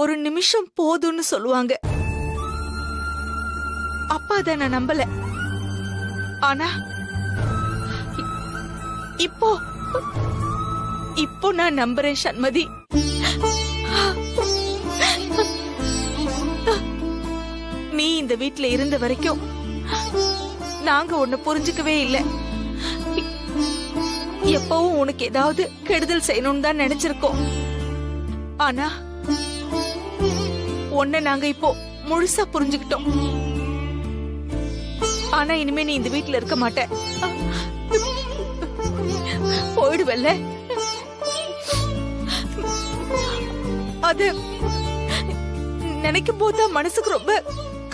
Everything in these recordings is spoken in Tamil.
ஒரு நிமிஷம் போதும்னு சொல்லுவாங்க. அப்பா அத நான் நம்பல. ஆனா இப்போ இப்போ நான் நம்புறேன் சண்மதி. நீ இந்த வீட்ல இருந்த வரைக்கும் நாங்க உன்னை புரிஞ்சுக்கவே இல்லை. எப்பவும் உனக்கு ஏதாவது கெடுதல் செய்யணும்னு தான் நினைச்சிருக்கோம். ஆனா உன்னை நாங்க இப்போ முழுசா புரிஞ்சுக்கிட்டோம். ஆனா இனிமே நீ இந்த வீட்ல இருக்க மாட்ட, போயிடுவல்ல. அது நினைக்கும் போதுதான் மனசுக்கு ரொம்ப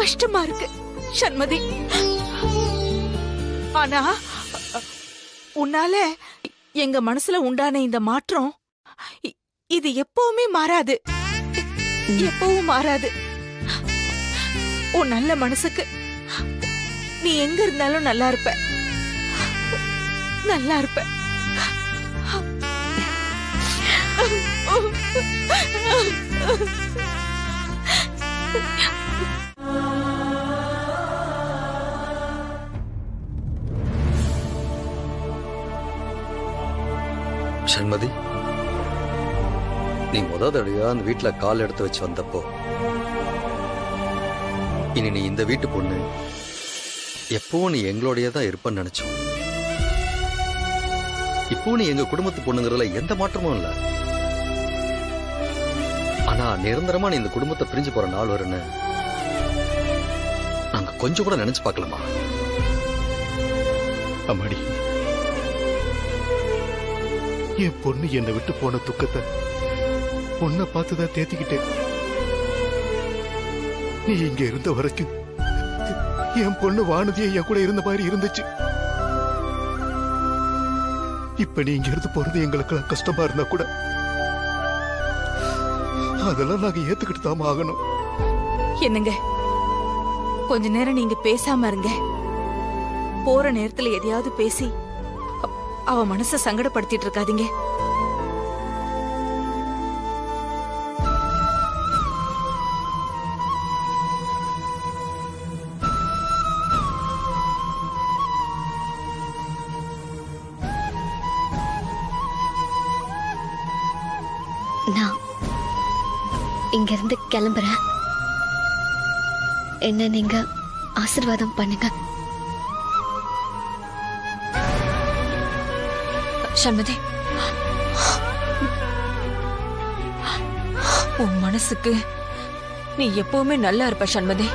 கஷ்டமா இருக்கு சண்மதி. ஆனா உன்னால எங்க மனசுல உண்டான இந்த மாற்றம் இது எப்பவுமே மாறாது, எப்பவும் மாறாது. உன் நல்ல மனசுக்கு நீ எங்க இருந்தாலும் நல்லா இருப்ப, நல்லா இருப்ப. சண்மதி, நீ முதல் தடவையா அந்த வீட்டுல கால் எடுத்து வச்சு வந்தப்போ இனி நீ இந்த வீட்டு பொண்ணு, எப்பவும் நீ எங்களோடய தான் இருப்பன்னு நினைச்சோம். இப்போ நீ எங்க குடும்பத்து பொண்ணுங்கிறதுல எந்த மாற்றமும் இல்ல. ஆனா நிரந்தரமா நீ இந்த குடும்பத்தை பிரிஞ்சு போற நாள் வருன்னு நாங்க கொஞ்சம் கூட நினைச்சு பார்க்கலாமா? அம்மாடி, என் பொண்ணு என்னை விட்டு போன துக்கத்தை பொண்ணை பார்த்துதான் தேத்திக்கிட்டேன். நீ இங்க இருந்த வரைக்கும் என் பொண்ணு வானதியை என் கூட இருந்த மாதிரி இருந்துச்சு. இப்ப நீ இங்க இருந்து போறது எங்களுக்கு கஷ்டமா இருந்தா கூட அதெல்லாம் நாங்க ஏத்துக்கிட்டு தான் ஆகணும். என்னங்க, கொஞ்ச நேரம் நீங்க பேசாம இருங்க. போற நேரத்துல எதையாவது பேசி அவ மனச சங்கடப்படுத்திட்டு இருக்காதீங்க. நான் இங்க இருந்து கிளம்புறேன். என்ன நீங்க ஆசீர்வாதம் பண்ணுங்க. சண்மதி, உன் மனசுக்கு நீ எப்பவுமே நல்லா இருப்ப சண்மதி.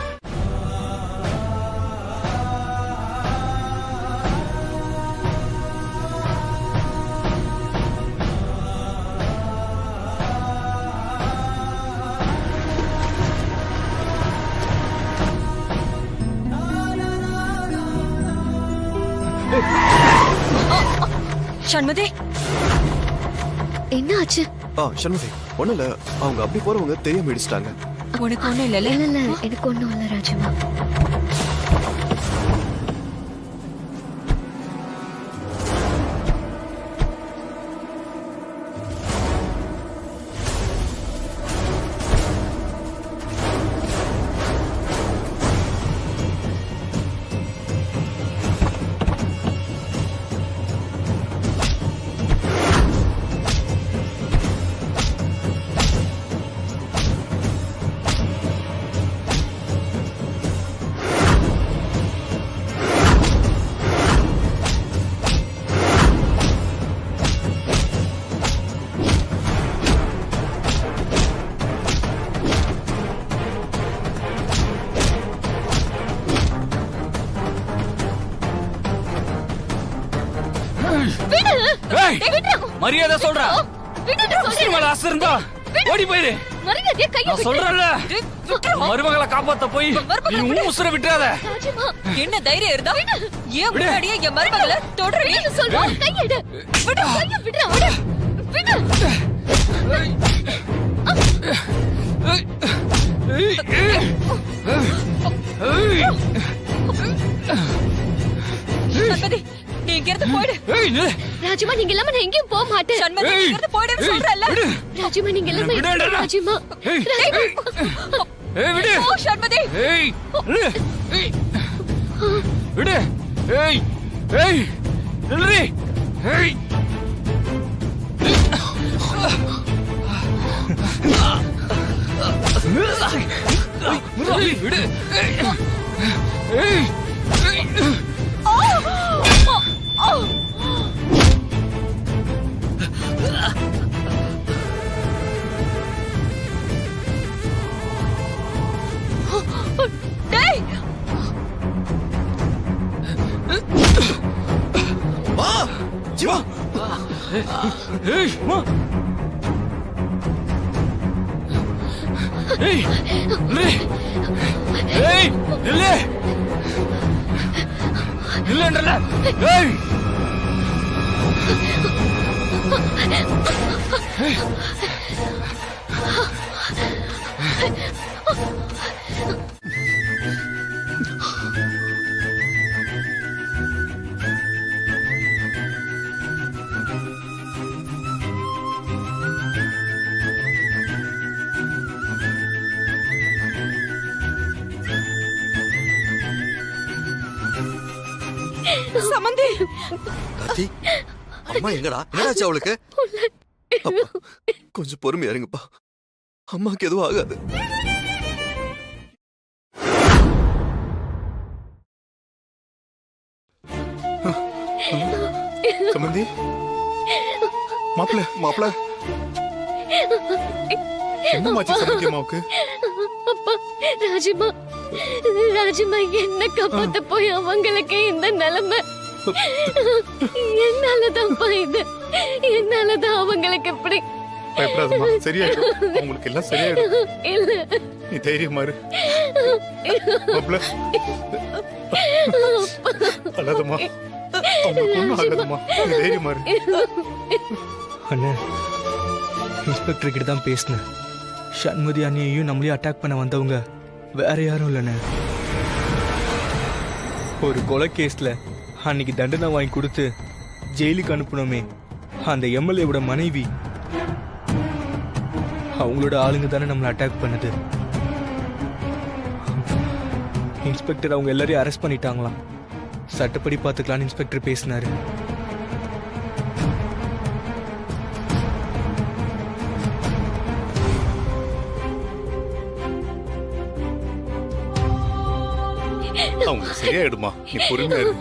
சண்மதி, என்ன ஆச்சு? சண்முகி, ஒண்ணும் இல்ல. அவங்க அப்படி போறவங்க தெரியாம இடிச்சிட்டாங்க. உனக்கு ஒண்ணும் இல்ல? இல்ல இல்ல, எனக்கு ஒண்ணும் இல்ல ராஜம்மா. மரியாதை சொல்றா. ஓடி போயிரு. சொல்றல, மருமகளை காப்பாத்த போய் நீ உசுர விட்டுறாத. என்ன தைரியம் இருந்தா ஏன் முன்னாடியே என் மருமகளை தொடர்ந்து சொல்றா? கையெடு. விடு, கைய விடுடா. விடு. சண்மதி, நீ இங்க இருந்து போயிடு. ராஜிமா நீங்க இல்லாம நான் எங்கேயும் போக மாட்டேன். சண்முகி ஏய். இங்க இருந்து போயிடுன்னு சொல்றேன்ல. ராஜிமா நீங்க இல்லாம விடுடா. ராஜிமா ஏய் ஏய் விடு ஓ சண்முகி. ஏய் நில்லு. ஏய் விடு ஏய் ஏய் நில்லு ஏய் விடு ஏய் ஏய் டேய் வா ஜீவா ஏய் மா ஏய் நில்லு ஏய் நில்லு நில்லுன்றல ஏய் சமந்தி கார்த்தி அம்மா எங்கடா என்னடாச்சு அவளுக்கு? அப்பா, கொஞ்சம் பொறுமையா இருங்கப்பா. அம்மாக்கு எதுவும் ஆகாது. சம்பந்தி மாப்பிள்ள என்னமாச்சு சம்பந்தி அம்மாவுக்கு? அப்பா ராஜிமா ராஜிமா என்ன காப்பாத்த போய் அவங்களுக்கு இந்த நிலைமை. என்னாலதான்ப்பா இது. என்னாலதான் அவங்களுக்கு இப்படி. பயப்படாதம்மா, சரியாயிடும். அவங்களுக்கு எல்லாம் சரியாயிடும். இல்ல நீ தைரியமா இரு மாப்பிள்ள. அழாதம்மா, அவங்களுக்கு ஒண்ணும் ஆகாதம்மா. நீ தைரியமா இரு. அண்ணே, இன்ஸ்பெக்டர் கிட்ட தான் பேசினேன். சண்முதி அண்ணியையும் நம்மளையும் அட்டாக் பண்ண வந்தவங்க வேற யாரும் இல்லைண்ணே. ஒரு கொலை கேஸ்ல அன்னைக்கு தண்டனை வாங்கி கொடுத்து ஜெயிலுக்கு அனுப்புனோமே, அந்த எம்எல்ஏவோட மனைவி, அவங்களோட ஆளுங்க தானே நம்மளை அட்டாக் பண்ணுது. இன்ஸ்பெக்டர் அவங்க எல்லாரையும் அரெஸ்ட் பண்ணிட்டாங்களாம். சட்டப்படி பார்த்துக்கலான்னு இன்ஸ்பெக்டர் பேசினாரு. அவங்க சரியாயிடுமா, நீ பொறுமையா இரு.